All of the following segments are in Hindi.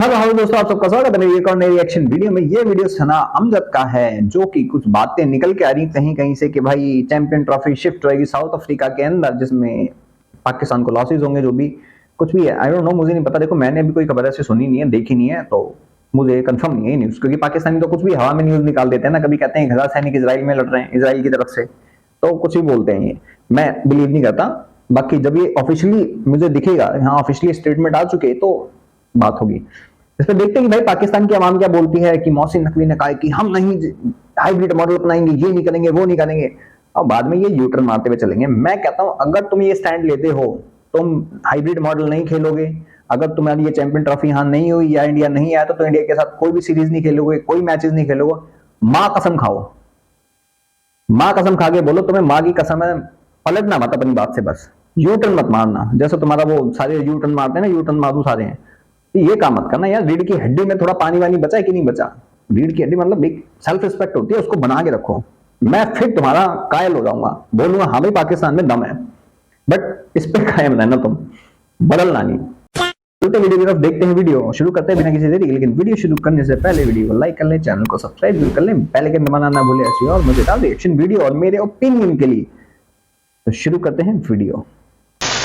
हेलो हेलो दोस्तों, आप सबका स्वागत है मेरी एक और नई रिएक्शन वीडियो में। ये वीडियो सना अमजद का है, जो कि कुछ बातें निकल के आ रही कहीं कहीं से कि भाई चैंपियन ट्रॉफी शिफ्ट होगी साउथ अफ्रीका के अंदर, जिसमें पाकिस्तान को लॉसेज होंगे। जो भी कुछ भी है, आई डोंट नो, मुझे नहीं पता। देखो, मैंने अभी कोई खबर ऐसे सुनी नहीं है, देखी नहीं है, तो मुझे कंफर्म नहीं है न्यूज, क्योंकि पाकिस्तानी तो कुछ भी हवा में न्यूज निकाल देते हैं ना। कभी कहते हैं 1000 सैनिक इसराइल में लड़ रहे हैं, इसराइल की तरफ से, तो कुछ भी बोलते हैं। ये मैं बिलीव नहीं करता। बाकी जब ये ऑफिशियली मुझे दिखेगा, यहाँ ऑफिशियली स्टेटमेंट आ चुके, तो बात होगी। इसमें देखते हैं कि भाई पाकिस्तान की आवाम क्या बोलती है। कि मोहसिन नकवी ने कहा कि हम नहीं हाइब्रिड मॉडल अपनाएंगे, ये नहीं करेंगे, वो नहीं करेंगे, और बाद में ये यूटर्न मारते हुए चलेंगे। मैं कहता हूं, अगर तुम ये स्टैंड लेते हो, तुम हाइब्रिड मॉडल नहीं खेलोगे, अगर तुम्हारी ये चैंपियन ट्रॉफी यहाँ नहीं हुई या इंडिया नहीं आया, तो इंडिया के साथ कोई भी सीरीज नहीं खेलोगे, कोई मैचेस नहीं खेलोगे। माँ कसम खाओ, माँ कसम खा के बोलो, तुम्हें माँ की कसम है, पलटना मत अपनी बात से, बस यूटर्न मत मारना। जैसे तुम्हारा वो सारे यूटर्न मारते हैं ना, यूटर्न मारू सारे हैं, ये काम मत करना यार। रीढ़ की हड्डी में थोड़ा पानी वानी बचा है कि नहीं बचा? रीढ़ की हड्डी मतलब एक सेल्फ रिस्पेक्ट होती है, उसको बना के रखो। मैं फिर तुम्हारा कायल हो जाऊंगा, बोलूंगा हाँ भाई पाकिस्तान में दम है, बट इस पे कायम रहना, तुम बदलना नहीं। चलते वीडियो की तरफ, देखते हैं वीडियो, शुरू करते हैं बिना किसी देरी के। लेकिन वीडियो शुरू करने से पहले वीडियो को लाइक कर लें, चैनल को सब्सक्राइब भी कर लें, बेल आइकन दबाना ना भूलें ऐसी और मजेदार रिएक्शन वीडियो और मेरे ओपिनियन के लिए। तो शुरू करते हैं वीडियो।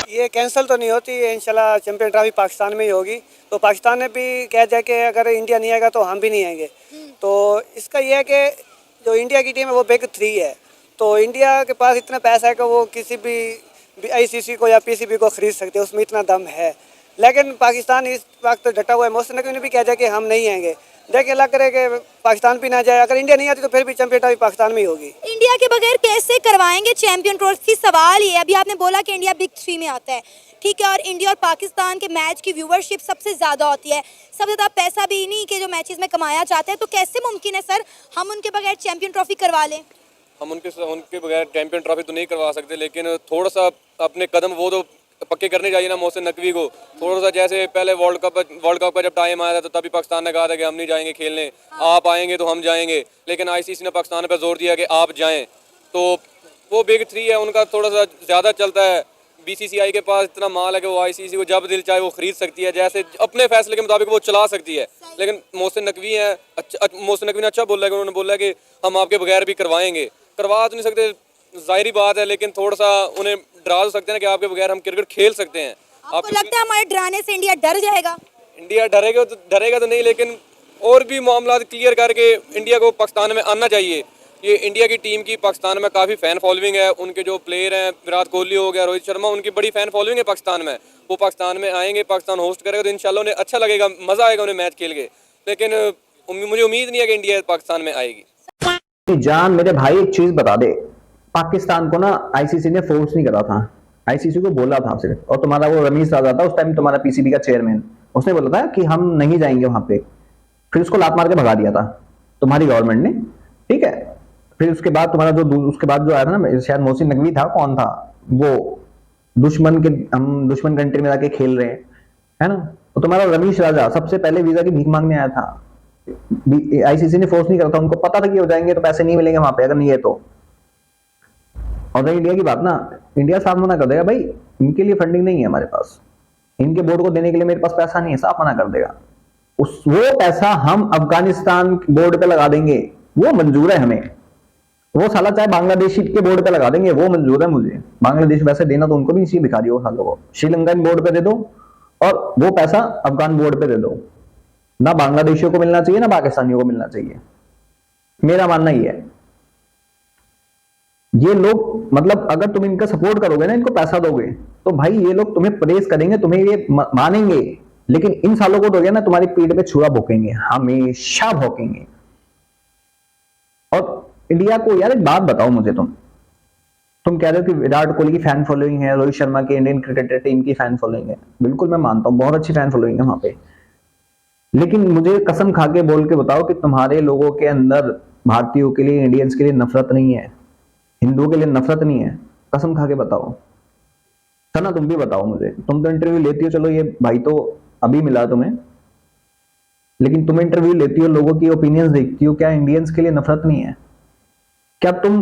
ये कैंसिल तो नहीं होती है, इंशाल्लाह चैंपियन ट्रॉफी पाकिस्तान में ही होगी। तो पाकिस्तान ने भी कह दिया कि अगर इंडिया नहीं आएगा तो हम भी नहीं आएंगे। तो इसका ये है कि जो इंडिया की टीम है वो बिग 3 है। तो इंडिया के पास इतना पैसा है कि वो किसी भी आईसीसी को या पीसीबी को खरीद सकते हैं, उसमें इतना दम है। लेकिन पाकिस्तान इस वक्त डटा हुआ है। मोहसिन नकवी ने भी कह दिया कि हम नहीं आएंगे। देखिए, अल्लाह करे कि पाकिस्तान भी ना जाए। अगर इंडिया नहीं आती तो फिर भी चैंपियन ट्रॉफी पाकिस्तान में ही होगी। इंडिया के बगैर कैसे करवाएंगे चैंपियन ट्रॉफी? सवाल ये है। अभी आपने बोला कि इंडिया बिग 3 में आता है, ठीक है, और इंडिया और पाकिस्तान के मैच की व्यूवरशिप सबसे ज़्यादा होती है, सबसे ज़्यादा पैसा भी इन्हीं के जो मैचेस में कमाया जाता है। तो कैसे मुमकिन है सर हम उनके बगैर चैंपियन ट्रॉफी करवा लें? हम उनके बगैर चैंपियन ट्रॉफी तो नहीं करवा सकते, लेकिन थोड़ा सा अपने कदम वो तो पक्के करने चाहिए ना मोहसिन नकवी को। थोड़ा सा जैसे पहले वर्ल्ड कप का जब टाइम आया था, तो तभी पाकिस्तान ने कहा था कि हम नहीं जाएंगे खेलने, आप आएंगे तो हम जाएंगे। लेकिन आईसीसी ने पाकिस्तान पर जोर दिया कि आप जाएं। तो वो बिग 3 है, उनका थोड़ा सा ज़्यादा चलता है। बीसीसीआई के पास इतना माल है कि वो आईसीसी को जब दिल चाहे वो खरीद सकती है, जैसे अपने फैसले के मुताबिक वो चला सकती है। लेकिन मोहसिन नकवी है, मोहसिन नकवी ने अच्छा बोला है कि उन्होंने बोला कि हम आपके बगैर भी करवाएंगे। करवा तो नहीं सकते, जाहिर बात है, लेकिन थोड़ा सा उन्हें डरा तो सकते हैं कि आपके बगैर हम क्रिकेट खेल सकते हैं। आपको लगता है हमारे डराने से इंडिया डर जाएगा? इंडिया डरेगा तो नहीं, लेकिन और भी मामला क्लियर करके इंडिया को पाकिस्तान में आना चाहिए। ये इंडिया की टीम की पाकिस्तान में काफ़ी फ़ैन फॉलोइंग है। उनके जो प्लेयर हैं, विराट कोहली हो गया, रोहित शर्मा, उनकी बड़ी फ़ैन फॉलोइंग है पाकिस्तान में। वो पाकिस्तान में आएंगे, पाकिस्तान होस्ट करेगा, तो इंशाल्लाह उन्हें अच्छा लगेगा, मज़ा आएगा उन्हें मैच खेल के। लेकिन मुझे उम्मीद नहीं है कि इंडिया पाकिस्तान में आएगी। जान मेरे भाई, एक चीज बता दे, पाकिस्तान को ना आईसीसी ने फोर्स नहीं करा था, आईसीसी को बोला था सिर्फ। और तुम्हारा वो रमीज राजा था उस टाइम, तुम्हारा पीसीबी का चेयरमैन, उसने बोला था कि हम नहीं जाएंगे वहां पे। फिर उसको लात मार के भगा दिया था तुम्हारी गवर्नमेंट ने, ठीक है। फिर उसके बाद तुम्हारा उसके बाद जो आया था ना, शायद मोहसिन नकवी था, कौन था वो, हम दुश्मन कंट्री में जाके खेल रहे हैं, है ना। तो तुम्हारा रमीश राजा सबसे पहले वीजा की भीख मांगने आया था। आईसीसी ने फोर्स नहीं करा था, उनको पता था कि हो जाएंगे तो पैसे नहीं मिलेंगे वहां पे अगर नहीं है तो। और रही इंडिया की बात ना, इंडिया साफ मना कर देगा, भाई इनके लिए फंडिंग नहीं है हमारे पास, इनके बोर्ड को देने के लिए मेरे पास पैसा नहीं है, साफ मना कर देगा। वो पैसा हम अफगानिस्तान बोर्ड पे लगा देंगे, वो मंजूर है हमें। वो साला चाहे बांग्लादेश के बोर्ड पे लगा देंगे, वो मंजूर है मुझे। बांग्लादेश वैसे देना तो उनको भी इसी भिखारी हो सालों को, श्रीलंकन बोर्ड पे दे दो और वो पैसा अफगान बोर्ड पे दे दो। ना बांग्लादेशियों को मिलना चाहिए, ना पाकिस्तानियों को मिलना चाहिए, मेरा मानना ही है। ये लोग मतलब अगर तुम इनका सपोर्ट करोगे ना, इनको पैसा दोगे, तो भाई ये लोग तुम्हें प्रेस करेंगे, तुम्हें ये मानेंगे। लेकिन इन सालों को दोगे ना, तुम्हारी पीठ पे छुरा भोंकेंगे, हमेशा भोंकेंगे। और इंडिया को यार एक बात बताओ मुझे, तुम कह रहे हो कि विराट कोहली की फैन फॉलोइंग है, रोहित शर्मा की इंडियन क्रिकेट टीम की फैन फॉलोइंग है, बिल्कुल मैं मानता हूं, बहुत अच्छी फैन फॉलोइंग है वहां पे। लेकिन मुझे कसम खा के बोल के बताओ कि तुम्हारे लोगों के अंदर भारतीयों के लिए, इंडियंस के लिए नफरत नहीं है, हिंदुओं के लिए नफरत नहीं है, कसम खा के बताओ। सना तुम भी बताओ मुझे, तुम तो इंटरव्यू लेती हो, चलो ये भाई तो अभी मिला तुम्हें, लेकिन तुम इंटरव्यू लेती हो, लोगों की ओपिनियंस देखती हो, क्या इंडियंस के लिए नफरत नहीं है? क्या तुम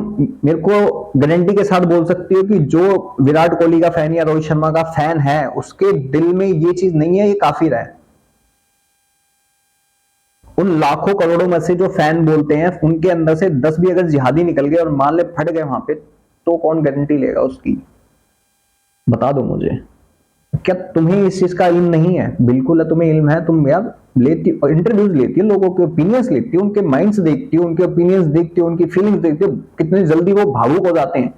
मेरे को गारंटी के साथ बोल सकती हो कि जो विराट कोहली का फैन या रोहित शर्मा का फैन है, उसके दिल में ये चीज नहीं है, ये काफिर है? उन लाखों करोड़ों में से जो फैन बोलते हैं उनके अंदर से 10 भी अगर जिहादी निकल गए और मान ले फट गए वहां पे, तो कौन गारंटी लेगा उसकी? बता दो मुझे। क्या तुम्हें इस चीज का इल्म नहीं है? बिल्कुल है, तुम्हें इल्म है। तुम यार लेती इंटरव्यूज लेती हो, लोगों के ओपिनियंस लेती हो, उनके माइंड्स देखती हो, उनके ओपिनियंस देखती हो, उनकी फीलिंग्स देखती हो, कितनी जल्दी वो भावुक हो जाते हैं।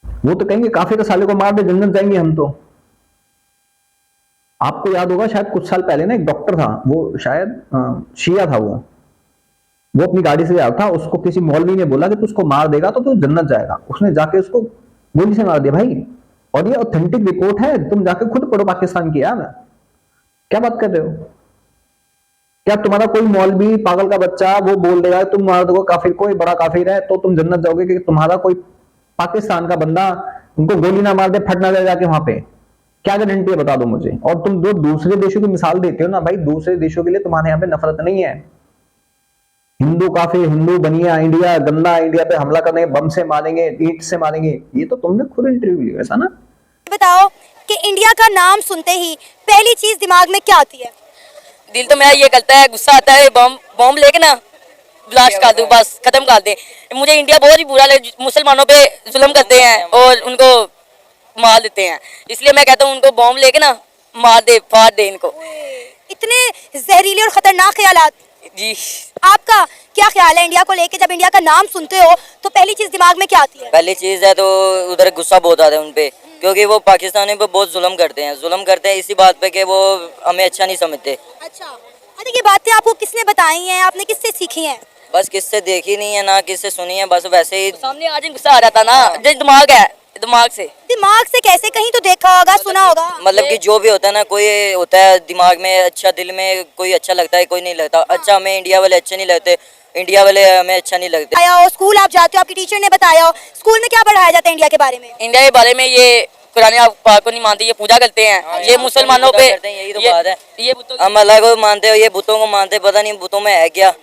वो तो कहेंगे काफिर साले को मार दे, जन्नत जाएंगे हम तो। आपको याद होगा शायद कुछ साल पहले ना एक डॉक्टर था, वो शायद शिया था, वो अपनी गाड़ी से जा रहा था, उसको किसी मौलवी ने बोला कि तू उसको मार देगा तो तू जन्नत जाएगा। उसने जाके उसको गोली से मार दिया भाई। और ये ऑथेंटिक रिपोर्ट है, तुम जाके खुद पढ़ो पाकिस्तान की। यार क्या बात कर रहे हो? क्या तुम्हारा कोई मौलवी पागल का बच्चा वो बोल देगा तुम मार दो काफिर को, बड़ा काफिर है, तो तुम जन्नत जाओगे? कि तुम्हारा कोई पाकिस्तान का बंदा उनको गोली ना मार दे, फट ना जाए जाके वहां पे? क्या गारंटी है, बता दो मुझे। और तुम जो दूसरे देशों की मिसाल देते हो ना भाई, दूसरे देशों के लिए तुम्हारे यहाँ पे नफरत नहीं है। हिंदू काफिर, हिंदू बनिया, इंडिया गंदा, इंडिया पे हमला करेंगे, बम से मारेंगे, ईंट से मारेंगे, ये तो तुमने खुद इंटरव्यू लिया ऐसा ना। बताओ कि इंडिया का नाम सुनते ही पहली चीज दिमाग में क्या आती है? दिल तो मेरा ये करता है, गुस्सा आता है, बॉम्ब लेके ना ब्लास्ट कर दूं, बस खत्म कर दे। मुझे इंडिया बहुत ही बुरा लगे, मुसलमानों पे जुल्म करते हैं और उनको मार देते हैं, इसलिए मैं कहता हूँ उनको बॉम्ब लेके ना मार दे, फाड़ दे इनको। इतने जहरीले और खतरनाक ख्यालात। जी आपका क्या ख्याल है इंडिया को लेके? जब इंडिया का नाम सुनते हो तो पहली चीज दिमाग में क्या आती है? पहली चीज है तो उधर गुस्सा बहुत आता है उनपे, क्योंकि वो पाकिस्तानी पे बहुत जुल्म करते हैं इसी बात पे कि वो हमें अच्छा नहीं समझते। अच्छा, अरे ये बातें आपको किसने बताई हैं? आपने किससे सीखी हैं? बस किससे देखी नहीं है ना किससे सुनी है, बस वैसे ही सामने आज गुस्सा आ जाता ना, जो दिमाग है, दिमाग से। दिमाग से कैसे? कहीं तो देखा होगा, सुना होगा। मतलब कि जो भी होता है ना, कोई होता है दिमाग में अच्छा, दिल में कोई अच्छा लगता है, कोई नहीं लगता। अच्छा हमें इंडिया वाले अच्छे नहीं लगते, इंडिया वाले हमें अच्छा नहीं लगते। आया हो स्कूल आप जाते हो, आपकी टीचर ने बताया हो, स्कूल में क्या पढ़ाया जाता है इंडिया के बारे में? इंडिया के बारे में ये कुरान पाक को नहीं मानते, ये पूजा करते हैं, ये मुसलमानों पे यही तो बात है। ये हम अल्लाह को मानते हो, ये बुतों को मानते, पता नहीं बुतों में है क्या,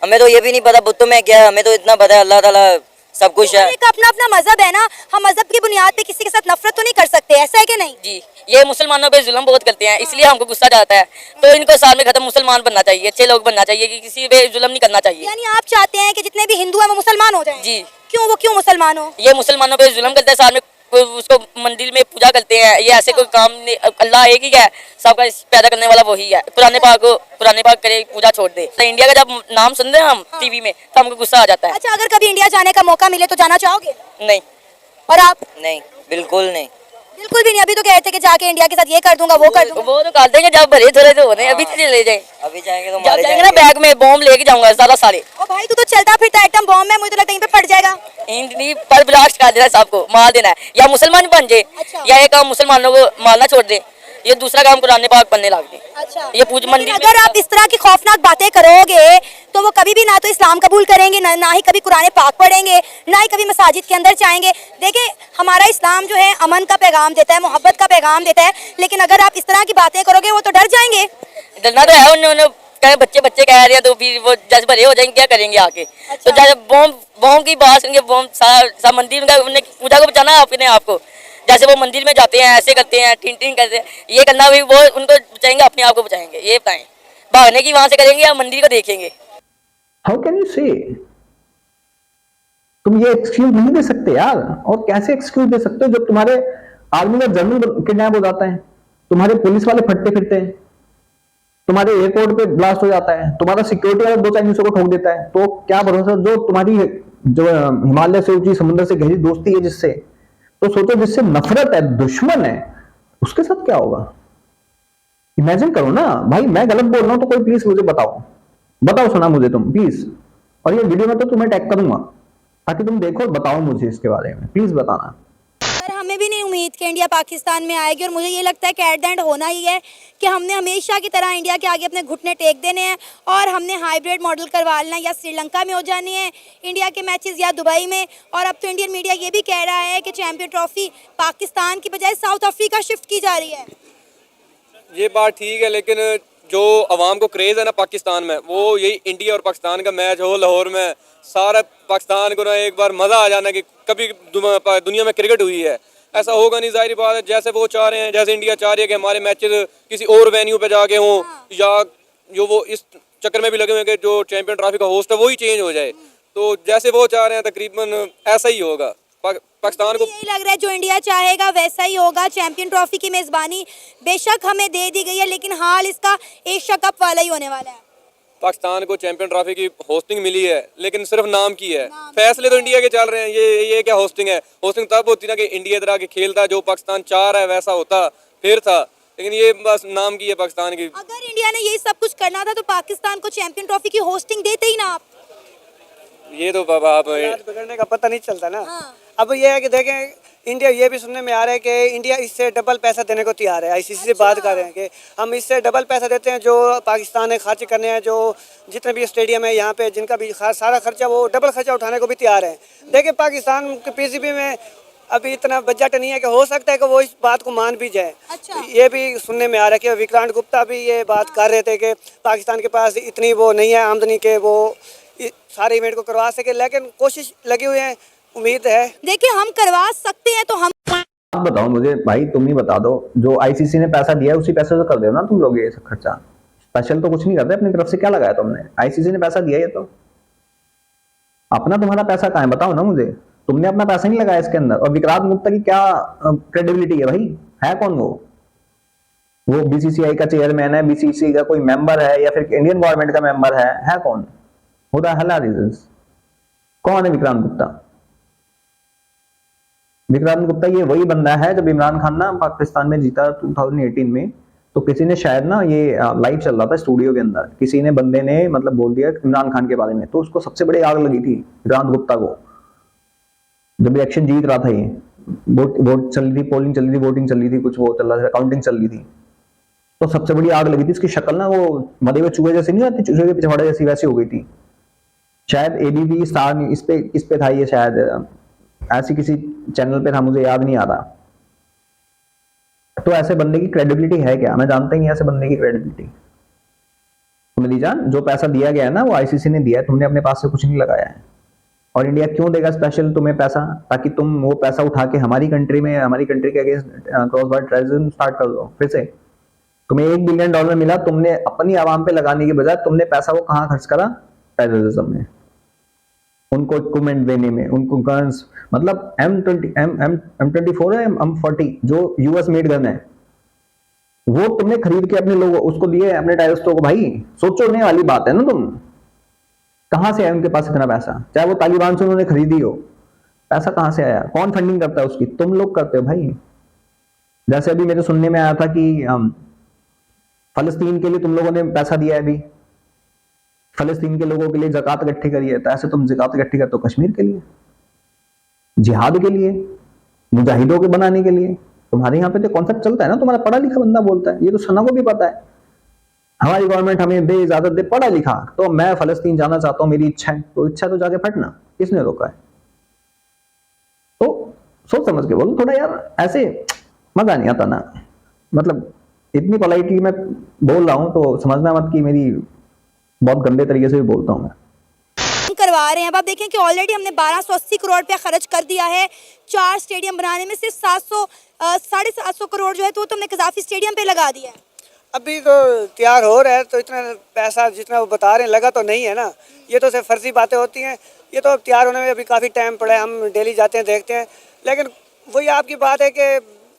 हमें तो ये भी नहीं पता बुतों में क्या है, हमें तो इतना पता है अल्लाह ताला सब कुछ है। एक अपना अपना मजहब है ना, हम मजहब की बुनियाद पे किसी के साथ नफरत तो नहीं कर सकते, ऐसा है कि नहीं? जी, ये मुसलमानों पे जुल्म बहुत करते हैं, इसलिए हमको गुस्सा आता है, तो इनको साल में खत्म मुसलमान बनना चाहिए, अच्छे लोग बनना चाहिए, कि किसी पे जुल्म नहीं करना चाहिए। यानी आप चाहते हैं कि जितने भी हिंदू हैं वो मुसलमान हो जाएं? जी। क्यों? वो क्यों मुसलमान हो? ये मुसलमानों पे जुल्म करते हैं, साल में उसको मंदिर में पूजा करते हैं, ये ऐसे कोई काम नहीं, अल्लाह एक ही है, सबका पैदा करने वाला वही है। पुराने पाक करे, पूजा छोड़ दे। तो इंडिया का जब नाम सुनते हैं हम टीवी में तो हमको गुस्सा आ जाता है। अच्छा, अगर कभी इंडिया जाने का मौका मिले तो जाना चाहोगे? नहीं। और आप? नहीं, बिल्कुल नहीं। बिल्कुल भी नहीं। अभी तो कहते कि जाके इंडिया के साथ ये कर दूंगा, वो कर दूंगा। वो तो कर देंगे जब भरे थोड़े तो होने, अभी तो चले जाए, अभी जाएंगे तो मारे जाएंगे ना, बैग में बॉम्ब लेके जाऊंगा सारा सारे। ओ भाई, तू तो चलता फिरता एटम बॉम्ब है, मुझे तो लगता है यहीं पे फट जाएगा। नहीं, पर ब्लास्ट कर देना है, सबको मार देना है, या मुसलमान बन जाए। अच्छा। या एक काम मुसलमानों को मारना छोड़ दे, ये दूसरा काम कुरान पाक पढ़ने लग गए। अच्छा, ये पूज मंदिर में अगर आप इस तरह की खौफनाक बातें करोगे तो वो कभी भी ना तो इस्लाम कबूल करेंगे, ना ही कभी कुरान पाक पढ़ेंगे, ना ही कभी मसाजिद के अंदर जाएंगे। देखिए, हमारा इस्लाम जो है अमन का पैगाम देता है, मोहब्बत का पैगाम देता है, लेकिन अगर आप इस तरह की बातें करोगे वो तो डर जाएंगे। डरना तो है, उन्होंने कहे बच्चे कह रहे हैं तो फिर वो जैसे भरे हो जाएंगे, क्या करेंगे आके। तो जैसे बॉम्ब की बात सुन के बॉम्ब सारा मंदिर का पूजा को बचाना अपने आप को, जैसे वो मंदिर में जाते हैं ऐसे करते हैं, टिन करते हैं, ये करना भी वो उनको बचाएंगे, अपने आप को बचाएंगे। ये बताएं, भागने की वहां से करेंगे या मंदिर को देखेंगे? हाउ कैन यू से? तुम ये एक्सक्यूज नहीं दे सकते यार। और कैसे एक्सक्यूज दे सकते हो जब तुम्हारे आर्मी का जनरल किडनैप हो जाता है, तुम्हारे पुलिस वाले फटते फिरते हैं, तुम्हारे एयरपोर्ट पे ब्लास्ट हो जाता है, तुम्हारा सिक्योरिटी वाला 2 चाइनीजों को ठोक देता है, तो क्या भरोसा? जो तुम्हारी जो हिमालय से ऊंची समुद्र से गहरी दोस्ती है जिससे, तो सोचो जिससे नफरत है, दुश्मन है, उसके साथ क्या होगा? इमेजिन करो ना भाई। मैं गलत बोल रहा हूं तो कोई प्लीज मुझे बताओ सुना मुझे तुम प्लीज। और ये वीडियो में तो तुम्हें टैग करूंगा ताकि तुम देखो, बताओ मुझे इसके बारे में, प्लीज बताना। पर हमें भी नहीं उम्मीद कि इंडिया पाकिस्तान में आएगी, और मुझे ये लगता है कि एट द एंड होना ही है कि हमने हमेशा की तरह इंडिया के आगे अपने घुटने टेक देने हैं, और हमने हाइब्रिड मॉडल करवा लेना, या श्रीलंका में हो जानी है इंडिया के मैचेस या दुबई में। और अब तो इंडियन मीडिया ये भी कह रहा है कि चैंपियन ट्रॉफी पाकिस्तान की बजाय साउथ अफ्रीका शिफ्ट की जा रही है। ये बात ठीक है, लेकिन जो अवाम को क्रेज़ है ना पाकिस्तान में, वो यही इंडिया और पाकिस्तान का मैच हो लाहौर में, सारा पाकिस्तान को ना एक बार मज़ा आ जाना कि कभी दुनिया में क्रिकेट हुई है। ऐसा होगा नहीं, जाहिर बात है। जैसे वो चाह रहे हैं, जैसे इंडिया चाह रही है कि हमारे मैचेस किसी और वेन्यू पे जाके हों, या जो वो इस चक्कर में भी लगे हुए हैं कि जो चैंपियन ट्रॉफी का होस्ट है वही चेंज हो जाए। तो जैसे वो चाह रहे हैं तकरीबन ऐसा ही होगा। पाकिस्तान को यही लग रहा है जो इंडिया चाहेगा वैसा ही होगा। चैंपियन ट्रॉफी की मेजबानी बेशक हमें दे दी गई है, लेकिन हाल इसका एशिया कप वाला ही होने वाला है। पाकिस्तान को चैंपियन ट्रॉफी की होस्टिंग मिली है, लेकिन सिर्फ नाम की है। फैसले तो इंडिया के चल रहे हैं। ये क्या होस्टिंग है? होस्टिंग तब होती ना कि इंडिया इधर आके खेलता, जो पाकिस्तान चाह रहा है वैसा होता फिर था, लेकिन ये बस नाम की है पाकिस्तान की। अगर इंडिया ने यही सब कुछ करना था तो पाकिस्तान को चैंपियन ट्रॉफी की होस्टिंग देते ही ना आप। ये तो बाबा आप बिगड़ने का पता नहीं चलता ना। हाँ। अब ये है कि देखें, इंडिया ये भी सुनने में आ रहा है कि इंडिया इससे डबल पैसा देने को तैयार है। आईसीसी से बात कर रहे हैं कि हम इससे डबल पैसा देते हैं जो पाकिस्तान ने खर्च करने हैं, जो जितने भी स्टेडियम है यहाँ पे जिनका भी सारा खर्चा, वो डबल खर्चा उठाने को भी तैयार है। देखिए पाकिस्तान के पीसीबी में अभी इतना बजट नहीं है कि हो सकता है कि वो इस बात को मान भी जाए। अच्छा। ये भी सुनने में आ रहा है कि विक्रांत गुप्ता भी ये बात कर रहे थे कि पाकिस्तान के पास इतनी वो नहीं है आमदनी के वो सारे इवेंट को करवा सके, लेकिन कोशिश लगी हुई है, उम्मीद है। देखिए हम करवा सकते हैं तो हम। आप बताओ मुझे भाई, तुम ही बता दो, जो आईसीसी ने पैसा दिया है उसी पैसे से कर दो ना तुम लोग ये सब खर्चा। स्पेशल तो कुछ नहीं करते अपनी तरफ से। क्या लगाया तुमने? आईसीसी ने पैसा दिया है तो अपना तुम्हारा पैसा कहाँ है बताओ ना मुझे। तुमने अपना पैसा नहीं लगाया इसके अंदर। और विक्रांत गुप्ता की क्या क्रेडिबिलिटी है भाई? है कौन वो बीसीसीआई का चेयरमैन है, बीसीसीआई का कोई मेंबर है, या फिर इंडियन गवर्नमेंट का मेंबर है कौन? Who the hell are these? कौन है विक्रांत गुप्ता? विक्रांत गुप्ता ये वही बंदा है जब इमरान खान ना पाकिस्तान में जीता 2018 में, तो किसी ने शायद ना ये लाइव चल रहा था स्टूडियो के अंदर, किसी ने बंदे ने मतलब बोल दिया इमरान खान के बारे में, तो उसको सबसे बड़ी आग लगी थी विक्रांत गुप्ता को। जब इलेक्शन जीत रहा था ये, वोट चल रही थी, पोलिंग चल रही थी, वोटिंग चल रही थी, कुछ वो चल रहा था, काउंटिंग चल रही थी, तो सबसे बड़ी आग लगी थी। इसकी शक्ल ना वो मरे हुए चूहे जैसी नहीं आती, चूहे के पिछवाड़े जैसी वैसी हो गई थी। शायद एबीपी स्टार इस पे था ये, शायद ऐसी किसी चैनल पे था, मुझे याद नहीं आ रहा। तो ऐसे बंदे की क्रेडिबिलिटी है क्या? मैं जानता ही नहीं ऐसे बंदे की क्रेडिबिलिटी। मेरी जान, जो पैसा दिया गया है ना वो आईसीसी ने दिया है, तुमने अपने पास से कुछ नहीं लगाया है। और इंडिया क्यों देगा स्पेशल तुम्हें पैसा? ताकि तुम वो पैसा उठा के हमारी कंट्री में, हमारी कंट्री के against cross border terrorism start कर दो फिर से। तुम्हें $1 बिलियन मिला, तुमने अपनी आवाम पे लगाने के बजाय तुमने पैसा वो कहाँ खर्च करा? टेररिज्म में, उनको इक्विपमेंट देने में, उनको गन्स, मतलब M24 है, M40 जो यूएस मेड गन है, वो तुमने खरीद के अपने लोगों उसको दिए, अपने टेररिस्टों को। भाई सोचने वाली बात है ना। तुम कहां से आया उनके पास इतना पैसा? चाहे वो तालिबान से उन्होंने खरीदी हो, पैसा कहां से आया? कौन फंडिंग करता है उसकी? तुम लोग करते हो भाई। जैसे अभी मेरे सुनने में आया था कि फलस्तीन के लिए तुम लोगों ने पैसा दिया है, अभी फलस्तीन के लोगों के लिए ज़कात इकट्ठी करी है। तो ऐसे तुम ज़कात इकट्ठी करते हो कश्मीर के लिए, जिहाद के लिए, मुजाहिदों के बनाने के लिए। तुम्हारे यहाँ पे तो कॉन्सेप्ट चलता है ना, तुम्हारा पढ़ा लिखा बंदा बोलता है, ये तो सना को भी पता है। हमारी गवर्नमेंट हमें दे, इजाजत दे, पढ़ा लिखा, तो मैं फलस्तीन जाना चाहता हूँ, मेरी इच्छा है, तो इच्छा तो जाके फटना, किसने रोका है? तो सोच समझ के बोलो थोड़ा यार, ऐसे मजा नहीं आता ना। मतलब इतनी पोलाइटली मैं बोल रहा हूँ तो समझना मत कि मेरी बहुत गंदे तरीके से भी बोलता हूँ मैं। करवा रहे हैं। अब आप देखें कि ऑलरेडी हमने 1280 करोड़ रुपया खर्च कर दिया है 4 स्टेडियम बनाने में। सिर्फ 750 करोड़ जो है तो वो तुमने कजाफी स्टेडियम पे लगा दिया है। अभी तो तैयार हो रहा है, तो इतना पैसा जितना वो बता रहे हैं लगा तो नहीं है ना। ये तो सिर्फ फर्जी बातें होती हैं। ये तो अब तैयार होने में अभी काफ़ी टाइम पड़ा है। हम डेली जाते हैं, देखते हैं, लेकिन वही आपकी बात है कि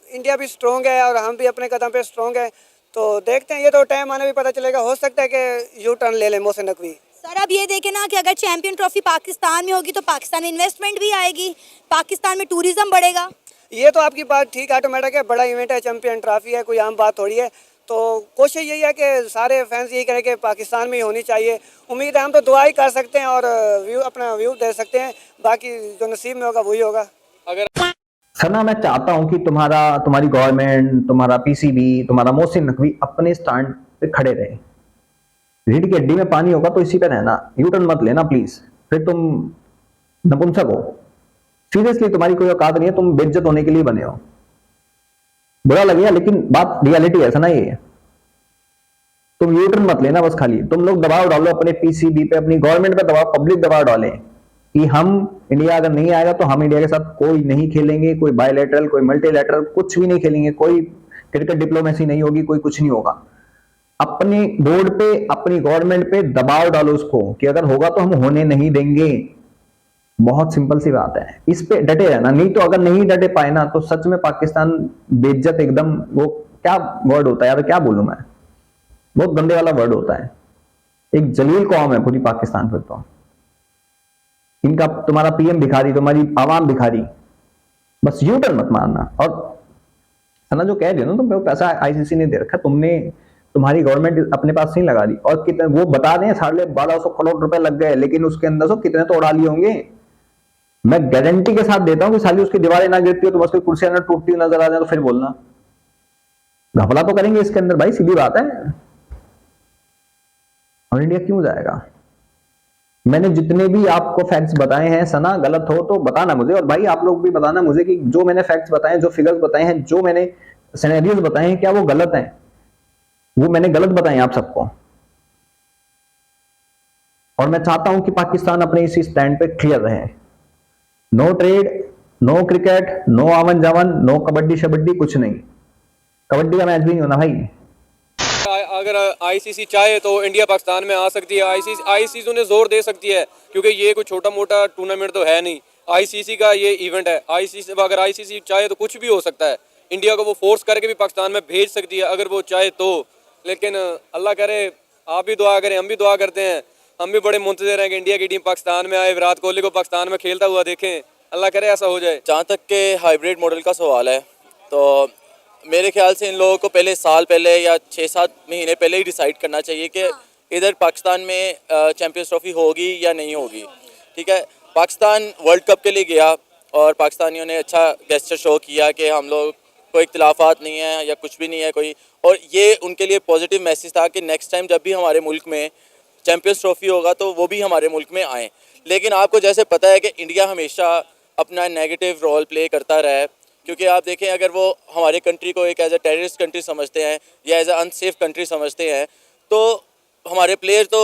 इंडिया भी स्ट्रॉन्ग है और हम भी अपने कदम पे स्ट्रॉन्ग है। तो देखते हैं, ये तो टाइम आने भी पता चलेगा। हो सकता है कि यू टर्न ले लें मोहसिन नकवी। सर अब ये देखें ना कि अगर चैंपियन ट्रॉफी पाकिस्तान में होगी तो पाकिस्तान में इन्वेस्टमेंट भी आएगी, पाकिस्तान में टूरिज्म बढ़ेगा। ये तो आपकी बात ठीक ऑटोमेटिक है, बड़ा इवेंट है, चैंपियन ट्रॉफी है, कोई आम बात थोड़ी है। तो कोशिश यही है कि सारे फैंस यही करें कि पाकिस्तान में ही होनी चाहिए। उम्मीद है, हम तो दुआ ही कर सकते हैं और अपना व्यू दे सकते हैं, बाकी जो नसीब में होगा वही होगा। अगर सना, मैं चाहता हूं कि तुम्हारी गवर्नमेंट, तुम्हारा पीसीबी, तुम्हारा मोहसिन नकवी अपने स्टैंड पे खड़े रहे। रीढ़ की हड्डी में पानी होगा तो इसी पे रहना, यू टर्न मत लेना प्लीज, फिर तुम नपुंसक हो। सीरियसली तुम्हारी कोई औकात नहीं है, तुम बेइज्जत होने के लिए बने हो। बुरा लगेगा लेकिन बात रियलिटी है ना ये। तुम यू टर्न मत लेना बस, खाली तुम लोग दबाव डालो अपने पीसीबी पे, अपनी गवर्नमेंट पे दबाव, पब्लिक दबाव डाले कि हम इंडिया अगर नहीं आएगा तो हम इंडिया के साथ कोई नहीं खेलेंगे, कोई बायलैटरल, कोई मल्टीलैटरल, कुछ भी नहीं खेलेंगे, कोई क्रिकेट डिप्लोमेसी नहीं होगी, कोई कुछ नहीं होगा। अपने बोर्ड पे, अपनी गवर्नमेंट पे दबाव डालो उसको कि अगर होगा तो हम होने नहीं देंगे। बहुत सिंपल सी बात है, इस पे डटे रहना। नहीं तो अगर नहीं डटे पाए ना तो सच में पाकिस्तान बेइज्जत एकदम, वो क्या वर्ड होता है यार, क्या बोलूं मैं, बहुत गंदे वाला वर्ड होता है। एक जलील कौम है पूरी पाकिस्तान फिर तो। इनका तुम्हारा पीएम भिखारी, तुम्हारी आवाम भिखारी। बस यू टर्न मत मारना। और सना जो कह रही हो ना, तुम पैसा आईसीसी ने दे रखा, तुमने, तुम्हारी गवर्नमेंट अपने पास नहीं लगा रही। और कितने वो बता रहे हैं 1250 करोड़ रुपए लग गए, लेकिन उसके अंदर से कितने तो उड़ा लिए होंगे। मैं गारंटी के साथ देता हूं कि साली उसकी दीवारें ना गिरती हो तो बस कोई कुर्सियां ना टूटती हुई नजर आ जाए तो फिर बोलना। घपला तो करेंगे इसके अंदर भाई, सीधी बात है। और इंडिया क्यों जाएगा? मैंने जितने भी आपको फैक्ट्स बताए हैं, सना गलत हो तो बताना मुझे, और भाई आप लोग भी बताना मुझे कि जो मैंने फैक्ट्स बताए, जो फिगर्स बताए हैं, जो मैंने सिनेरियोज बताए हैं, क्या वो गलत हैं? वो मैंने गलत बताए आप सबको। और मैं चाहता हूं कि पाकिस्तान अपने इसी स्टैंड पे क्लियर रहे। No trade, no cricket, no आवन जावन, नो कबड्डी शबड्डी, कुछ नहीं। कबड्डी का मैच भी नहीं होना भाई। अगर आईसीसी चाहे तो इंडिया पाकिस्तान में आ सकती है, आईसीसी उन्हें जोर दे सकती है, क्योंकि ये कोई छोटा मोटा टूर्नामेंट तो है नहीं, आईसीसी का ये इवेंट है। अगर आईसीसी चाहे तो कुछ भी हो सकता है। इंडिया को वो फोर्स करके भी पाकिस्तान में भेज सकती है अगर वो चाहे तो। लेकिन अल्लाह करे, आप भी दुआ करें, हम भी दुआ करते हैं। हम भी बड़े मुंतज़िर हैं कि इंडिया की टीम पाकिस्तान में आए, विराट कोहली को पाकिस्तान में खेलता हुआ देखें। अल्लाह करे ऐसा हो जाए। जहाँ तक के हाइब्रिड मॉडल का सवाल है, तो मेरे ख्याल से इन लोगों को पहले साल पहले या 6-7 महीने पहले ही डिसाइड करना चाहिए कि इधर पाकिस्तान में चैम्पियंस ट्रॉफी होगी या नहीं होगी। ठीक है, पाकिस्तान वर्ल्ड कप के लिए गया और पाकिस्तानियों ने अच्छा गेस्चर शो किया कि हम लोग कोई इख्तिलाफात नहीं है या कुछ भी नहीं है कोई, और ये उनके लिए पॉजिटिव मैसेज था कि नेक्स्ट टाइम जब भी हमारे मुल्क में चैम्पियंस ट्रॉफी होगा तो वो भी हमारे मुल्क में आएँ। लेकिन आपको जैसे पता है कि इंडिया हमेशा अपना नेगेटिव रोल प्ले करता रहा है, क्योंकि आप देखें अगर वो हमारे कंट्री को एक एज ए टेररिस्ट कंट्री समझते हैं या एज ए अनसेफ कंट्री समझते हैं, तो हमारे प्लेयर तो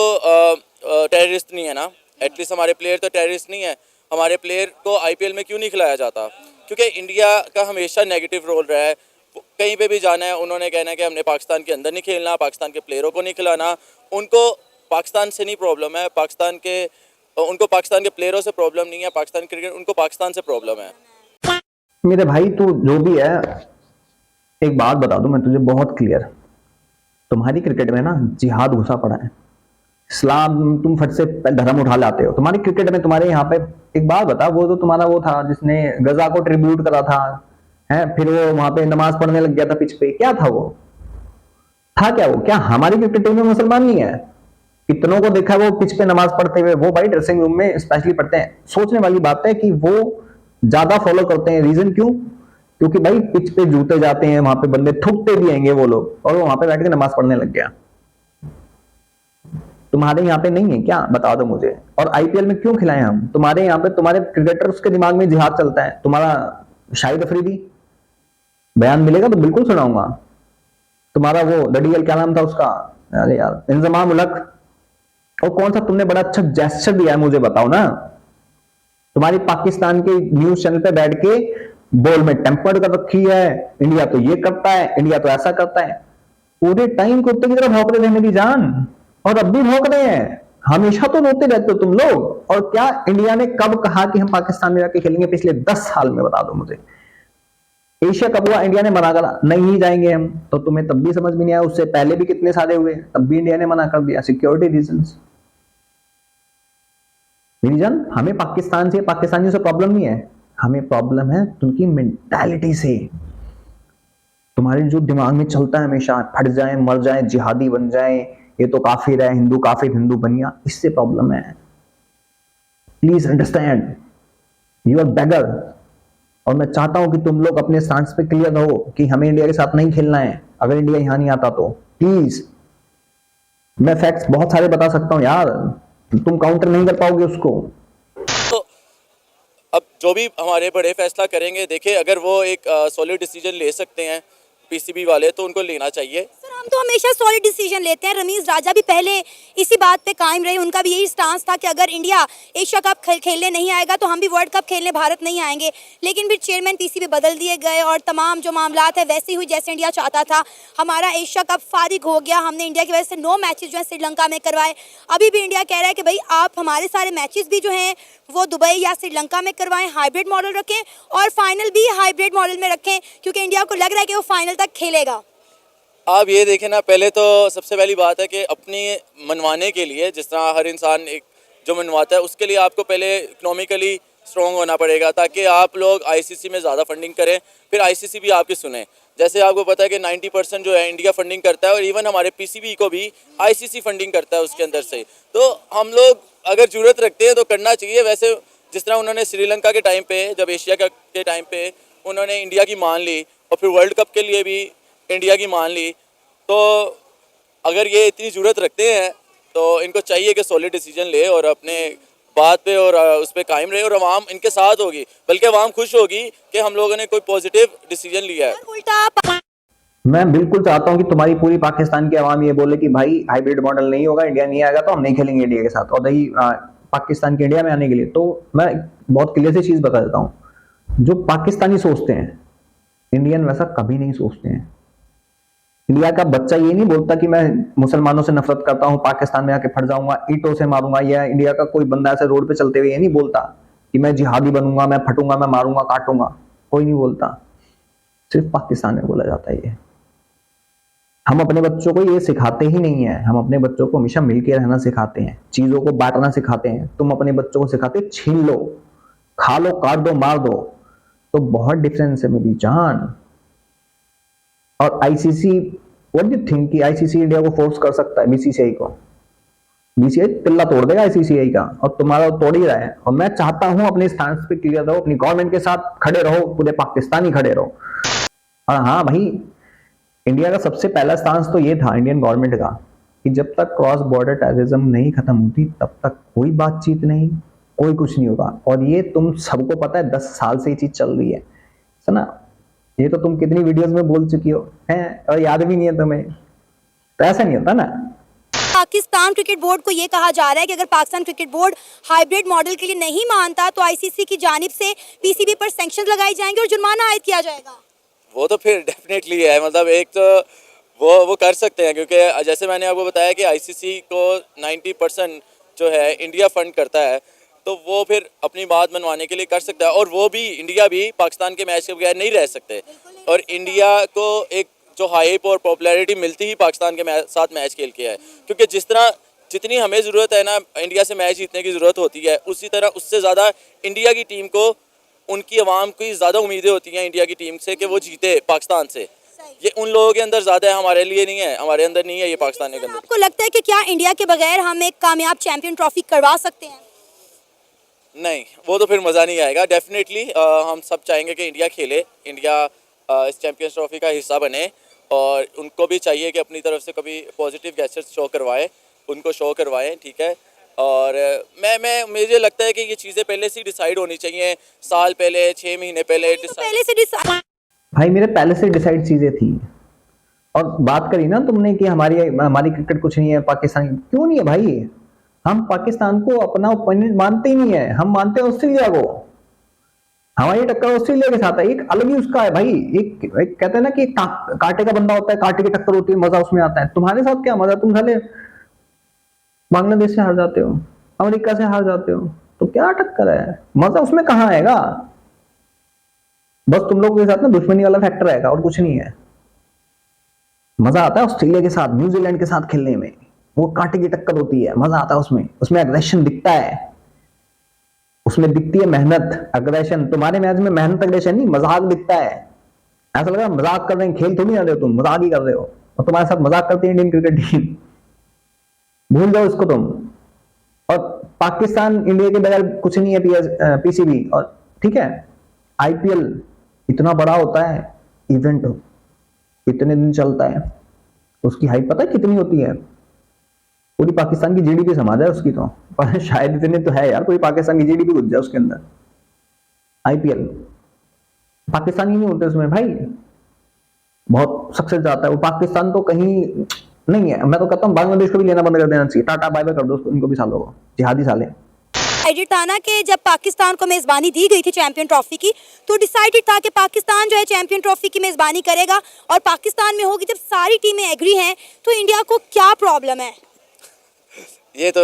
टेररिस्ट नहीं है ना। एटलीस्ट हमारे प्लेयर तो टेररिस्ट नहीं है। हमारे प्लेयर को आईपीएल में क्यों नहीं खिलाया जाता? क्योंकि इंडिया का हमेशा नेगेटिव रोल रहा है। कहीं पे भी जाना है उन्होंने कहना है कि हमने पाकिस्तान के अंदर नहीं खेलना, पाकिस्तान के प्लेयरों को नहीं खिलाना। उनको पाकिस्तान से नहीं प्रॉब्लम है, उनको पाकिस्तान के प्लेयरों से प्रॉब्लम नहीं है, पाकिस्तान क्रिकेट उनको पाकिस्तान से प्रॉब्लम है। मेरे भाई तू जो भी है, एक बात बता दूं मैं तुझे बहुत क्लियर, तुम्हारी क्रिकेट में ना जिहाद घुसा पड़ा है। इस्लाम तुम फट से धर्म उठा लाते हो तुम्हारी क्रिकेट में। तुम्हारे यहाँ पे एक बात बता, वो तो तुम्हारा वो था जिसने गजा को ट्रिब्यूट करा था, है, फिर वो वहां पे नमाज पढ़ने लग गया था पिच पे, क्या था वो? था क्या वो? क्या हमारी क्रिकेट टीम में मुसलमान नहीं है? कितनों को देखा वो पिच पे नमाज पढ़ते हुए, वो भाई ड्रेसिंग रूम में स्पेशली पढ़ते हैं। सोचने वाली बात है कि वो ज्यादा फॉलो करते हैं। रीजन क्यों? क्योंकि भाई पिच पे जूते जाते हैं, वहां पे बंदे थूकते भी आएंगे वो लोग, और वो वहां पे बैठ के नमाज पढ़ने लग गया। तुम्हारे यहाँ पे नहीं है क्या? बता दो मुझे। और आईपीएल में क्यों खिलाएं हम? तुम्हारे यहाँ पे तुम्हारे क्रिकेटर्स के दिमाग में जिहाद चलता है। तुम्हारा शाहिद अफरीदी बयान मिलेगा तो बिल्कुल सुनाऊंगा। तुम्हारा वो डडीएल क्या नाम था उसका, अरे यार, इंजमाम उलक, और कौन सा तुमने बड़ा अच्छा जेस्चर दिया है मुझे बताओ ना। तुम्हारी पाकिस्तान के न्यूज चैनल पे बैठ के बॉल में टेम्पर्ड कर रखी है, इंडिया तो ये करता है, इंडिया तो ऐसा करता है। पूरे टाइम कुत्ते की तरह भौंक रहे थे मेरी जान, और अब भी भौंक रहे हैं। हमेशा तो रोते रहते हो तुम लोग। और क्या इंडिया ने कब कहा कि हम पाकिस्तान में जाके खेलेंगे? पिछले 10 साल में बता दो मुझे। एशिया कप हुआ, इंडिया ने मना करा नहीं जाएंगे हम, तो तुम्हें तब भी समझ में नहीं आया। उससे पहले भी कितने सारे हुए, तब भी इंडिया ने मना कर दिया, सिक्योरिटी रीजंस। मेरी जान, हमें पाकिस्तान से, पाकिस्तानियों से प्रॉब्लम नहीं है, हमें प्रॉब्लम है उनकी मेंटालिटी से। तुम्हारे जो दिमाग में चलता है हमेशा, फट जाए, मर जाए, जिहादी बन जाए, ये तो काफिर है, हिंदू काफिर, हिंदू बनिया, इससे प्रॉब्लम है। प्लीज अंडरस्टैंड, यू आर बेगर। और मैं चाहता हूं कि तुम लोग अपने स्टांस पे क्लियर रहो कि हमें इंडिया के साथ नहीं खेलना है। अगर इंडिया यहां नहीं आता तो प्लीज, मैं फैक्ट्स बहुत सारे बता सकता हूं यार, तुम काउंटर नहीं कर पाओगे उसको। तो अब जो भी हमारे बड़े फैसला करेंगे, देखें अगर वो एक सॉलिड डिसीजन ले सकते हैं पीसीबी वाले तो उनको लेना चाहिए। हम तो हमेशा सॉलिड डिसीजन लेते हैं। रमीज राजा भी पहले इसी बात पे कायम रहे, उनका भी यही स्टांस था कि अगर इंडिया एशिया कप खेलने नहीं आएगा तो हम भी वर्ल्ड कप खेलने भारत नहीं आएंगे। लेकिन फिर चेयरमैन पीसीबी बदल दिए गए और तमाम जो मामलात है वैसे ही हुई जैसे इंडिया चाहता था। हमारा एशिया कप फारिग हो गया, हमने इंडिया की वजह से 9 मैचेस जो है श्रीलंका में करवाए। अभी भी इंडिया कह रहा है कि भाई आप हमारे सारे मैचेस भी जो हैं वो दुबई या श्रीलंका में करवाएं, हाइब्रिड मॉडल रखें और फाइनल भी हाइब्रिड मॉडल में रखें, क्योंकि इंडिया को लग रहा है कि वो फाइनल तक खेलेगा। आप ये देखें ना, पहले तो सबसे पहली बात है कि अपनी मनवाने के लिए, जिस तरह हर इंसान एक जो मनवाता है, उसके लिए आपको पहले इकोनॉमिकली स्ट्रॉन्ग होना पड़ेगा ताकि आप लोग आईसीसी में ज़्यादा फंडिंग करें, फिर आईसीसी भी आपकी सुने। जैसे आपको पता है कि 90% जो है इंडिया फंडिंग करता है और इवन हमारे पीसीबी को भी आईसीसी फंडिंग करता है उसके अंदर से। तो हम लोग अगर ज़रूरत रखते हैं तो करना चाहिए। वैसे जिस तरह उन्होंने श्रीलंका के टाइम पे, जब एशिया के टाइम पे उन्होंने इंडिया की मान ली और फिर वर्ल्ड कप के लिए भी इंडिया की मान ली, तो अगर ये इतनी ज़रूरत रखते हैं तो इनको चाहिए कि सॉलिड डिसीजन ले और अपने बात पे और उस पर कायम रहे और अवाम इनके साथ होगी, बल्कि अवाम खुश होगी कि हम लोगों ने कोई पॉजिटिव डिसीजन लिया है। उल्टा मैं बिल्कुल चाहता हूं कि तुम्हारी पूरी पाकिस्तान की आवाम ये बोले कि भाई हाइब्रिड मॉडल नहीं होगा, इंडिया नहीं आएगा तो हम नहीं खेलेंगे इंडिया के साथ, और रही पाकिस्तान के इंडिया में आने के लिए, तो मैं बहुत क्लियर सी चीज बता देता हूं। जो पाकिस्तानी सोचते हैं, इंडियन वैसा कभी नहीं सोचते हैं। इंडिया का बच्चा ये नहीं बोलता कि मैं मुसलमानों से नफरत करता हूं, पाकिस्तान में आके फट जाऊंगा, ईंटों से मारूंगा, या इंडिया का कोई बंदा ऐसे रोड पे चलते हुए ये नहीं बोलता कि मैं जिहादी बनूंगा, मैं फटूंगा, मैं मारूंगा, काटूंगा। कोई नहीं बोलता, सिर्फ पाकिस्तान में बोला जाता है ये। हम अपने बच्चों को ये सिखाते ही नहीं है। हम अपने बच्चों को हमेशा मिलके रहना सिखाते हैं, चीजों को बांटना सिखाते हैं। तुम अपने बच्चों को सिखाते छीन लो, खा लो, काट दो, मार दो। तो बहुत डिफरेंस है मेरी जान। और ICC, what do you think कि आईसीसी इंडिया को फोर्स कर सकता है बीसीसीआई को? बीसीसीआई तिल्ला तोड़ देगा आईसीसीआई का, और तुम्हारा तोड़ ही रहा है। और मैं चाहता हूं अपने स्थान पे क्लियर रहो, अपनी गवर्नमेंट के साथ खड़े रहो, पूरे पाकिस्तानी खड़े रहो। और हाँ भाई, इंडिया का सबसे पहला स्टांस तो ये था इंडियन गवर्नमेंट का कि जब तक क्रॉस बॉर्डर टेररिज्म नहीं खत्म होती तब तक कोई बातचीत नहीं, कोई कुछ नहीं होगा। और ये तुम सबको पता है, 10 साल से ये चीज चल रही है ना। ये तो तुम कितनी वीडियोस में बोल चुकी हो हैं और याद भी नहीं है तुम्हें। तो ऐसा नहीं होता ना। पाकिस्तान क्रिकेट बोर्ड को ये कहा जा रहा है कि अगर Pakistan cricket board hybrid model के लिए नहीं मानता तो आईसीसी की जानिब से पीसीबी पर सैंक्शंस लगाए जाएंगे और जुर्माना आयद किया जाएगा। वो तो फिर डेफिनेटली है, मतलब एक तो वो कर सकते हैं, क्योंकि जैसे मैंने आपको बताया कि आईसीसी को 90% जो है इंडिया फंड करता है, तो वो फिर अपनी बात मनवाने के लिए कर सकता है। और वो भी, इंडिया भी पाकिस्तान के मैच के बगैर नहीं रह सकते। और इंडिया को एक जो हाइप और पॉपुलैरिटी मिलती ही पाकिस्तान के साथ मैच खेल के है, क्योंकि जितनी हमें ज़रूरत है ना इंडिया से मैच जीतने की ज़रूरत होती है, उसी तरह उससे ज़्यादा इंडिया की टीम को, उनकी आवाम की ज़्यादा उम्मीदें होती हैं इंडिया की टीम से कि वो जीते पाकिस्तान से। ये उन लोगों के अंदर ज़्यादा है, हमारे लिए नहीं है, हमारे अंदर नहीं है ये पाकिस्तान के अंदर। आपको लगता है कि क्या इंडिया के बगैर हम एक कामयाब चैंपियन ट्रॉफी करवा सकते हैं? नहीं, वो तो फिर मज़ा नहीं आएगा। डेफिनेटली हम सब चाहेंगे कि इंडिया खेले, इंडिया इस चैंपियंस ट्रॉफी का हिस्सा बने, और उनको भी चाहिए कि अपनी तरफ से कभी पॉजिटिव गैसेट्स शो करवाएं, उनको शो करवाएं, ठीक है। और मुझे लगता है कि ये चीज़ें पहले से डिसाइड होनी चाहिए, साल पहले, 6 महीने पहले भाई मेरे पहले से डिसाइड चीजें थी। और बात करी ना तुमने कि हमारी क्रिकेट कुछ नहीं है, पाकिस्तान क्यों नहीं है भाई? हम पाकिस्तान को अपना ओपोनेंट मानते ही नहीं है, हम मानते हैं ऑस्ट्रेलिया को। हमारी टक्कर ऑस्ट्रेलिया के साथ है, एक अलग ही उसका है भाई। एक कहते हैं ना कि कांटे का बंदा होता है, कांटे की टक्कर होती है, मजा उसमें आता है। तुम्हारे साथ क्या मजा? तुम साले बांग्लादेश से हार जाते हो, अमेरिका से हार जाते हो, तो क्या टक्कर है? मजा उसमें कहाँ आएगा? बस तुम लोगों के साथ ना दुश्मनी वाला फैक्टर आएगा और कुछ नहीं है। मजा आता है ऑस्ट्रेलिया के साथ, न्यूजीलैंड के साथ खेलने में, वो कांटे की टक्कर होती है, मजा आता है उसमें एग्रेशन दिखता है, उसमें दिखती है मेहनत, एग्रेशन। तुम्हारे मैच में मेहनत एग्रेशन नहीं, मजाक दिखता है। ऐसा लग रहा है मजाक कर रहे हैं, खेल थोड़ी ना रहे हो तुम, मजाक ही कर रहे हो। और तुम्हारे साथ मजाक करती है इंडियन क्रिकेट टीम, भूल जाओ इसको तुम। और पाकिस्तान इंडिया के बगैर कुछ नहीं है, पीसीबी। और ठीक है, आईपीएल इतना बड़ा होता है इवेंट, कितने दिन चलता है, उसकी हाइप पता है कितनी होती है? पूरी पाकिस्तान की जीडीपी समा जाए उसकी तो, पर शायद इतने तो है यार, पूरी पाकिस्तान की जीडीपी घुस जाए उसके अंदर। आईपीएल पाकिस्तानी नहीं होते उसमें भाई, बहुत सक्सेस जाता है। वो पाकिस्तान तो कहीं नहीं है। मैं तो कहता हूँ बांग्लादेश को भी लेना बंद कर देना चाहिए, टाटा बाय बाय कर दो उनको भी, सालों को जिहादी साले। डिसाइडेड था ना कि जब पाकिस्तान को मेजबानी दी गई थी चैंपियन ट्रॉफी की, तो डिसाइडेड था कि पाकिस्तान जो है चैंपियन ट्रॉफी की मेजबानी करेगा और पाकिस्तान में होगी। जब सारी टीमें एग्री हैं तो इंडिया को क्या प्रॉब्लम है? ये तो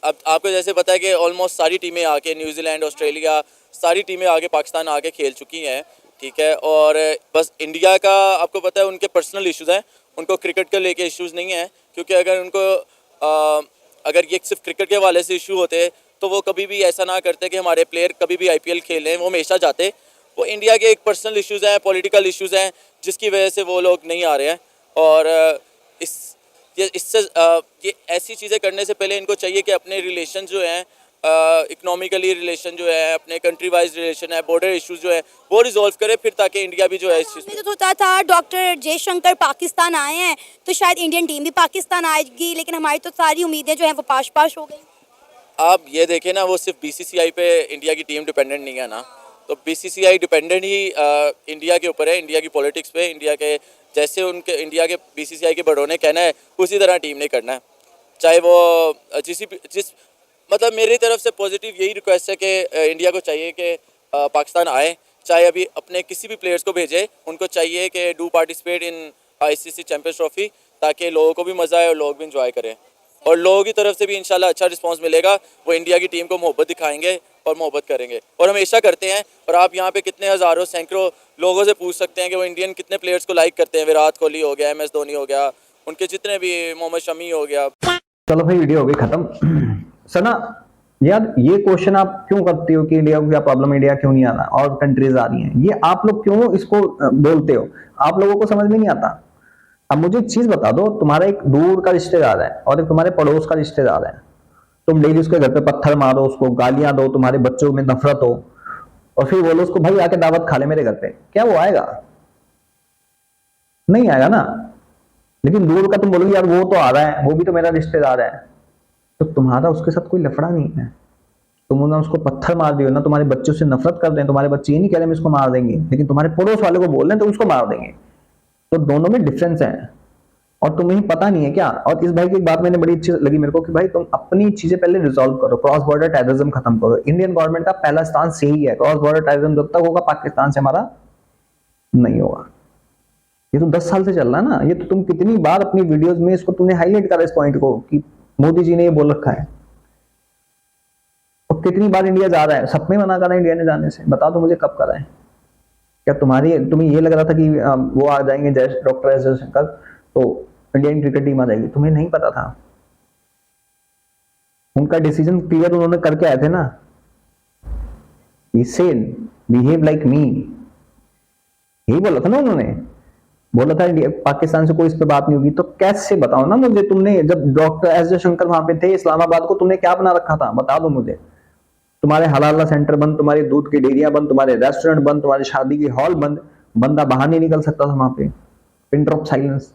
अब आपको जैसे पता है कि ऑलमोस्ट सारी टीमें आके, न्यूजीलैंड, ऑस्ट्रेलिया, सारी टीमें आके पाकिस्तान आके खेल चुकी हैं, ठीक है। और बस इंडिया का आपको पता है उनके पर्सनल इश्यूज़ हैं, उनको क्रिकेट को लेके इश्यूज़ नहीं हैं, क्योंकि अगर उनको अगर ये सिर्फ क्रिकेट के हवाले से इशू होते तो वो कभी भी ऐसा ना करते कि हमारे प्लेयर कभी भी IPL खेलें, वो हमेशा जाते। वो इंडिया के एक पर्सनल इश्यूज़ हैं, पॉलिटिकल इश्यूज़ हैं, जिसकी वजह से वो लोग नहीं आ रहे हैं। और इससे ये ऐसी चीज़ें करने से पहले इनको चाहिए कि अपने रिलेशन जो हैं, इकोनॉमिकली रिलेशन जो है, अपने कंट्री वाइज रिलेशन है, बॉर्डर इश्यूज जो है वो रिजॉल्व करे, फिर ताकि इंडिया भी जो है इस चीज़ में। तो होता था डॉक्टर जयशंकर पाकिस्तान आए हैं तो शायद इंडियन टीम भी पाकिस्तान आएगी, लेकिन हमारी तो सारी उम्मीदें जो हैं वो पाश हो गई। आप ये देखें ना, वो सिर्फ BCCI पे इंडिया की टीम डिपेंडेंट नहीं है ना, तो BCCI डिपेंडेंट ही इंडिया के ऊपर है, इंडिया की पॉलिटिक्स पे। इंडिया के जैसे उनके इंडिया के BCCI के बड़ों ने कहना है उसी तरह टीम ने करना है, चाहे वो जिस मतलब मेरी तरफ से पॉजिटिव यही रिक्वेस्ट है कि इंडिया को चाहिए कि पाकिस्तान आए, चाहे अभी अपने किसी भी प्लेयर्स को भेजे, उनको चाहिए कि do participate in ICC champions trophy, ताकि लोगों को भी मज़ा आए और लोग भी इंजॉय करें, और लोगों की तरफ से भी इंशाल्लाह अच्छा रिस्पांस मिलेगा। वो इंडिया की टीम को मोहब्बत दिखाएंगे और मोहब्बत करेंगे, और हमेशा करते हैं। और आप यहाँ पे कितने हज़ारों सैकड़ों लोगों से पूछ सकते हैं कि वो इंडियन कितने प्लेयर्स को लाइक करते हैं। विराट कोहली हो गया, MS धोनी हो गया, उनके जितने भी, मोहम्मद शमी हो गया। चलो भाई, वीडियो हो गई खत्म। सना यार, ये क्वेश्चन आप क्यों करते हो कि इंडिया को क्या प्रॉब्लम है, इंडिया क्यों नहीं आना और कंट्रीज आ रही हैं, ये आप लोग क्यों इसको बोलते हो? आप लोगों को समझ में नहीं आता। अब मुझे एक चीज बता दो, तुम्हारा एक दूर का रिश्तेदार है और एक तुम्हारे पड़ोस का रिश्तेदार है, तुम डेली उसके घर पे पत्थर मारो, उसको गालियां दो, तुम्हारे बच्चों में नफरत हो, और फिर बोलो उसको भाई आके दावत खा ले मेरे घर पे, क्या वो आएगा? नहीं आएगा ना। लेकिन दूर का तुम बोलोगे यार वो तो आ रहा है, वो भी तो मेरा रिश्तेदार है, तो तुम्हारा उसके साथ कोई लफड़ा नहीं है। तुम ना उसको पत्थर मार दियो ना, तुम्हारे बच्चों से नफरत कर रहे हैं, तुम्हारे बच्चे ये नहीं कह रहे हम इसको मार देंगे, लेकिन तुम्हारे पड़ोस वाले को बोल रहे हैं तो उसको मार देंगे। तो दोनों में डिफरेंस है और तुम्हें पता नहीं है क्या? और इस भाई की एक बात मैंने बड़ी अच्छी लगी मेरे को कि भाई तुम अपनी चीजें पहले रिजॉल्व करो, क्रॉस बॉर्डर टेररिज्म खत्म करो। इंडियन गवर्नमेंट का पहला स्थान सही है, क्रॉस बॉर्डर टेररिज्म जब तक होगा पाकिस्तान से हमारा नहीं होगा। ये तो 10 साल से चल रहा है ना, ये तो तुम कितनी बार अपनी वीडियोस में इसको तुमने हाईलाइट करा इस पॉइंट को कि मोदी जी ने ये बोल रखा है, और कितनी बार इंडिया जा रहा है, सपने मना कर रहा है इंडिया ने जाने से। बता दो मुझे कब करा है? क्या तुम्हें ये लग रहा था कि वो आ जाएंगे डॉक्टर एस जयशंकर तो इंडियन क्रिकेट टीम आ जाएगी? तुम्हें नहीं पता था। उनका डिसीजन क्लियर उन्होंने करके आए थे ना, he said behave like me, यही बोला था ना उन्होंने, बोला था इंडिया पाकिस्तान से कोई इस पे बात नहीं होगी। तो कैसे बताओ ना मुझे, तुमने जब डॉक्टर एस जयशंकर वहां पे थे इस्लामाबाद को, तुमने क्या बना रखा था? बता दो मुझे। तुम्हारे हलाला सेंटर बंद, तुम्हारी दूध की डेयरियां बंद, तुम्हारे रेस्टोरेंट बंद, तुम्हारी शादी की हॉल बंद, बंदा बाहर नहीं निकल सकता था वहां पे, पिन ड्रॉप साइलेंस।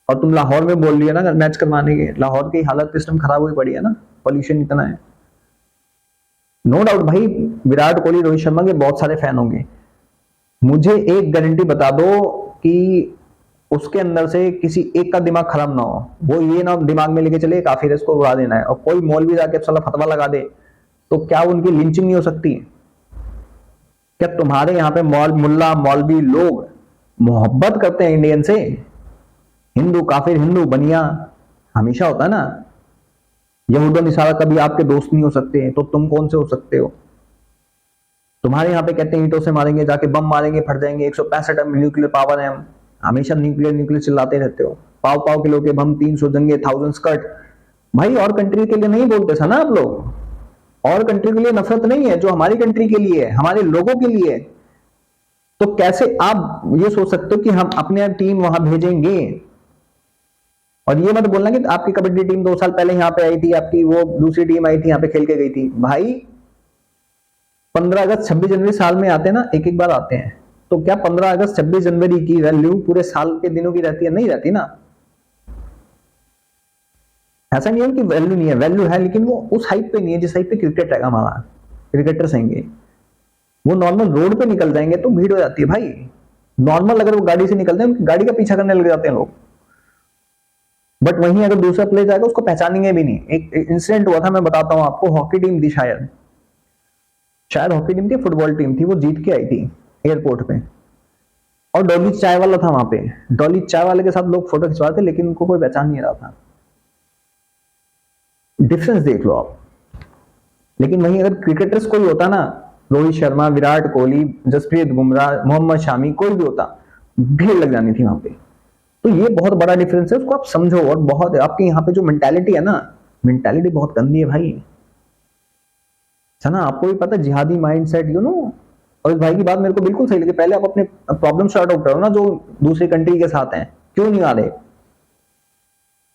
और तुम लाहौर में बोल रही है ना मैच करवाने के, लाहौर की हालत सिस्टम खराब हुई पड़ी है ना, पॉल्यूशन इतना है। नो डाउट भाई विराट कोहली, रोहित शर्मा के बहुत सारे फैन होंगे, मुझे एक गारंटी बता दो कि उसके अंदर से किसी एक का दिमाग खराब ना हो, वो ये ना दिमाग में लेके चले काफिर इसको उड़ा देना है, और कोई मौलवी जाके साला फतवा लगा दे तो क्या उनकी लिंचिंग नहीं हो सकती? क्या तुम्हारे यहाँ पे मुल्ला मौलवी लोग मोहब्बत करते हैं इंडियन से? हिंदू काफिर, हिंदू बनिया हमेशा होता है ना। यहूद निसारा कभी आपके दोस्त नहीं हो सकते, तो तुम कौन से हो सकते हो? तुम्हारे यहाँ पे कहते हैं ईंटों से मारेंगे, जाके बम मारेंगे फट जाएंगे, 165 न्यूक्लियर पावर है, हम हमेशा न्यूक्लियर चिल्लाते रहते हो। पाव किलो के बम, 300 जंगे, 1000 स्कर्ट। भाई और कंट्री के लिए नहीं बोलते था ना आप लोग, और कंट्री के लिए नफरत नहीं है जो हमारी कंट्री के लिए है, हमारे लोगों के लिए। तो कैसे आप ये सोच सकते हो कि हम अपने टीम वहां भेजेंगे? और ये मत बोलना कि आपकी कबड्डी टीम 2 साल पहले यहाँ पे आई थी, आपकी वो दूसरी टीम आई थी यहाँ पे खेल के गई थी। भाई 15 अगस्त 26 जनवरी साल में आते हैं ना, एक बार आते हैं, तो क्या 15 अगस्त 26 जनवरी की वैल्यू पूरे साल के दिनों की रहती है? नहीं रहती ना। ऐसा नहीं है कि वैल्यू नहीं है, वैल्यू है, लेकिन वो उस हाइप पे नहीं है जिस हाइप पे क्रिकेट है हमारा। क्रिकेटर्स आएंगे, वो नॉर्मल रोड पे निकल जाएंगे तो भीड़ हो जाती है भाई। नॉर्मल अगर वो गाड़ी से निकलते हैं उनकी गाड़ी का पीछा करने लग जाते हैं लोग, बट वहीं अगर दूसरा प्लेयर जाएगा उसको पहचानेंगे भी नहीं। एक इंसिडेंट हुआ था, मैं बताता हूं आपको। हॉकी टीम थी, शायद हॉकी टीम थी, फुटबॉल टीम थी, वो जीत के आई थी एयरपोर्ट पे, और डॉली चाय वाला था वहां पे। डॉली चाय वाले के साथ लोग फोटो खिंचवा रहे थे, लेकिन उनको कोई पहचान नहीं रहा था। डिफरेंस देख लो आप। लेकिन वहीं अगर क्रिकेटर्स कोई होता ना, रोहित शर्मा, विराट कोहली, जसप्रीत बुमराह, मोहम्मद शामी, कोई भी होता, भीड़ लग जानी थी वहां पे। तो ये बहुत बड़ा डिफरेंस है, उसको आप समझो। और बहुत आपके यहाँ पे जो मेंटालिटी है ना, मेंटालिटी बहुत गंदी है भाई, है ना। आपको भी पता है, जिहादी माइंडसेट, यू नो। और इस भाई की बात मेरे को बिल्कुल सही लगी। पहले आप अपने प्रॉब्लम सॉर्ट आउट करो ना, जो दूसरी कंट्री के साथ हैं, क्यों नहीं आ रहे,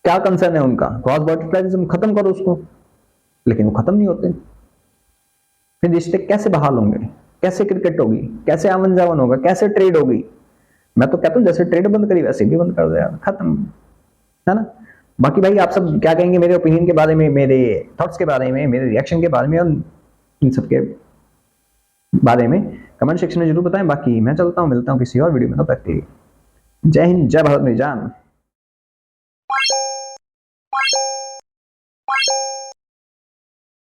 क्या कंसर्न है उनका, क्रॉस बॉर्डर टेररिज्म खत्म करो उसको। लेकिन वो खत्म नहीं होते। फिर रिश्ते कैसे बहाल होंगे, कैसे क्रिकेट होगी, कैसे आवन जावन होगा, कैसे ट्रेड होगी। मैं तो कहता हूं जैसे ट्रेड बंद करी वैसे भी बंद कर दो यार, खत्म, है ना। बाकी भाई आप सब क्या कहेंगे मेरे ओपिनियन के बारे में, मेरे थॉट्स के बारे में, मेरे रिएक्शन के बारे में, और इन सब के बारे में कमेंट सेक्शन में जरूर बताएं। बाकी मैं चलता हूं, मिलता हूं किसी और वीडियो में, तब तक के लिए जय हिंद, जय भारत मेरी जान।